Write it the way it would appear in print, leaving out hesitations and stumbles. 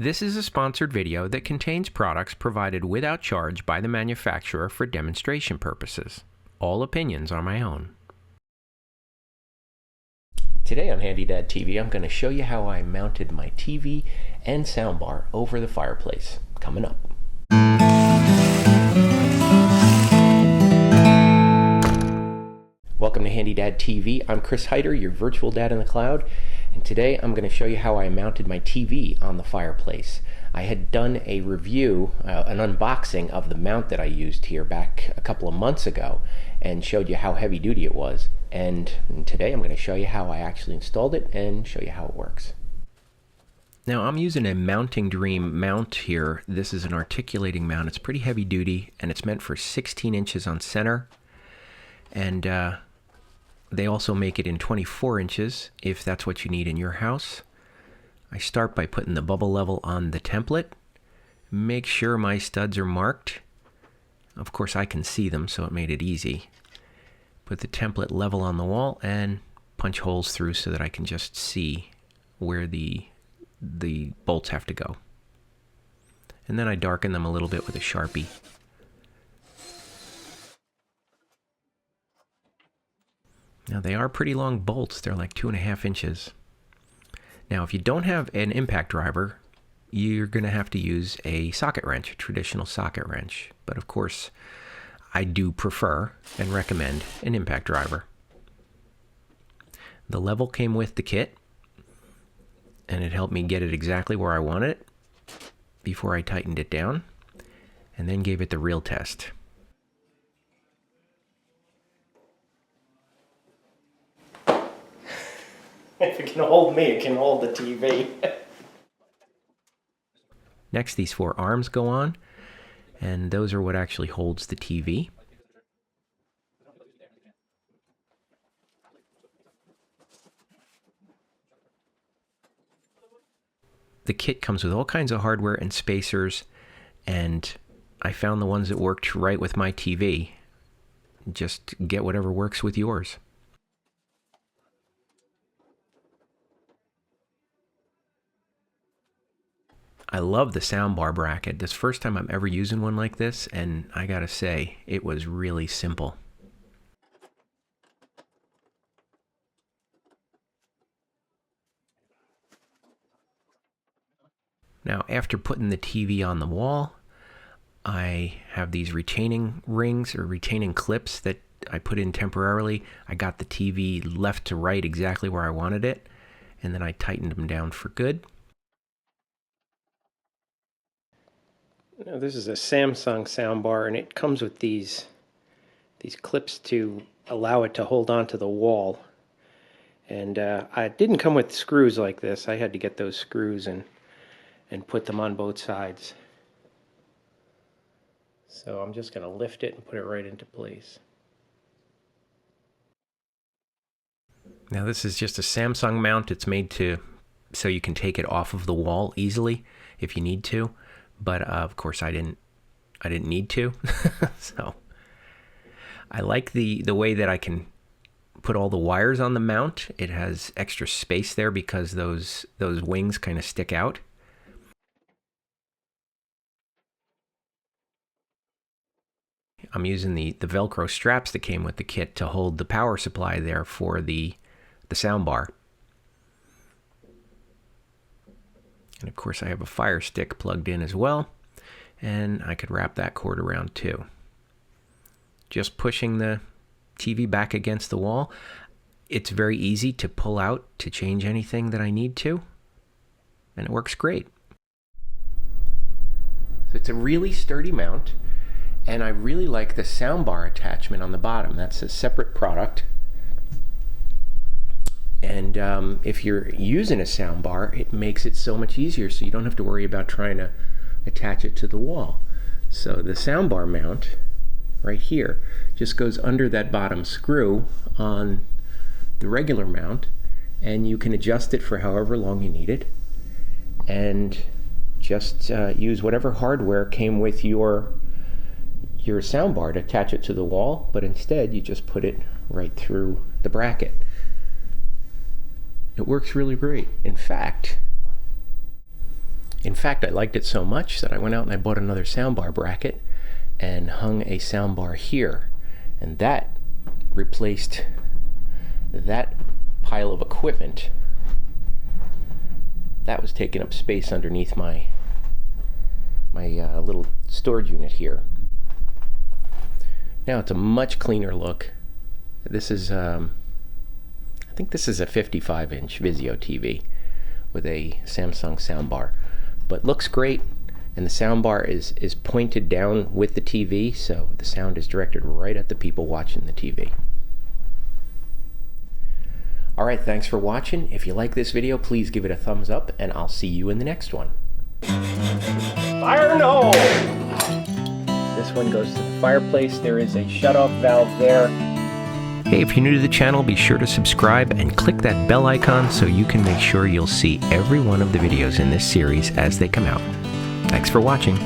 This is a sponsored video that contains products provided without charge by the manufacturer for demonstration purposes. All opinions are my own. Today on HandyDadTV, I'm going to show you how I mounted my TV and soundbar over the fireplace. Coming up. Welcome to HandyDadTV. I'm Chris Heider, your virtual dad in the cloud. And today I'm going to show you how I mounted my TV on the fireplace. I had done a review, an unboxing of the mount that I used here back a couple of months ago and showed you how heavy duty it was. And today I'm going to show you how I actually installed it and show you how it works. Now I'm using a Mounting Dream mount here. This is an articulating mount. It's pretty heavy duty and it's meant for 16 inches on center. And they also make it in 24 inches if that's what you need in your house. I start by putting the bubble level on the template. Make sure my studs are marked. Of course I can see them, so it made it easy. Put the template level on the wall and punch holes through so that I can just see where the bolts have to go. And then I darken them a little bit with a Sharpie. Now they are pretty long bolts, they're like 2.5 inches. Now if you don't have an impact driver, you're going to have to use a socket wrench, a traditional socket wrench. But of course, I do prefer and recommend an impact driver. The level came with the kit, and it helped me get it exactly where I wanted it before I tightened it down, and then gave it the real test. If it can hold me, it can hold the TV. Next, these 4 arms go on, and those are what actually holds the TV. The kit comes with all kinds of hardware and spacers, and I found the ones that worked right with my TV. Just get whatever works with yours. I love the soundbar bracket. This is the first time I'm ever using one like this, and I gotta say, it was really simple. Now, after putting the TV on the wall, I have these retaining rings or retaining clips that I put in temporarily. I got the TV left to right exactly where I wanted it, and then I tightened them down for good. Now, this is a Samsung soundbar, and it comes with these clips to allow it to hold on to the wall. And it didn't come with screws like this. I had to get those screws and put them on both sides. So I'm just going to lift it and put it right into place. Now this is just a Samsung mount. It's made so you can take it off of the wall easily if you need to. But of course I didn't need to. So I like the way that I can put all the wires on the mount. It has extra space there because those wings kind of stick out. I'm using the Velcro straps that came with the kit to hold the power supply there for the soundbar. And of course I have a Fire Stick plugged in as well, and I could wrap that cord around too. Just pushing the TV back against the wall. It's very easy to pull out to change anything that I need to, and it works great. So it's a really sturdy mount, and I really like the soundbar attachment on the bottom. That's a separate product. And if you're using a soundbar, it makes it so much easier, so you don't have to worry about trying to attach it to the wall. So the soundbar mount right here just goes under that bottom screw on the regular mount, and you can adjust it for however long you need it, and just use whatever hardware came with your soundbar to attach it to the wall, but instead you just put it right through the bracket. It works really great. In fact, In fact, I liked it so much that I went out and I bought another soundbar bracket and hung a soundbar here. And that replaced that pile of equipment that was taking up space underneath my little storage unit here. Now it's a much cleaner look. This is I think this is a 55-inch Vizio TV with a Samsung soundbar, but looks great, and the soundbar is pointed down with the TV, so the sound is directed right at the people watching the TV. Alright, thanks for watching. If you like this video, please give it a thumbs up, and I'll see you in the next one. Fire no! This one goes to the fireplace. There is a shut-off valve there. Hey, if you're new to the channel, be sure to subscribe and click that bell icon so you can make sure you'll see every one of the videos in this series as they come out. Thanks for watching.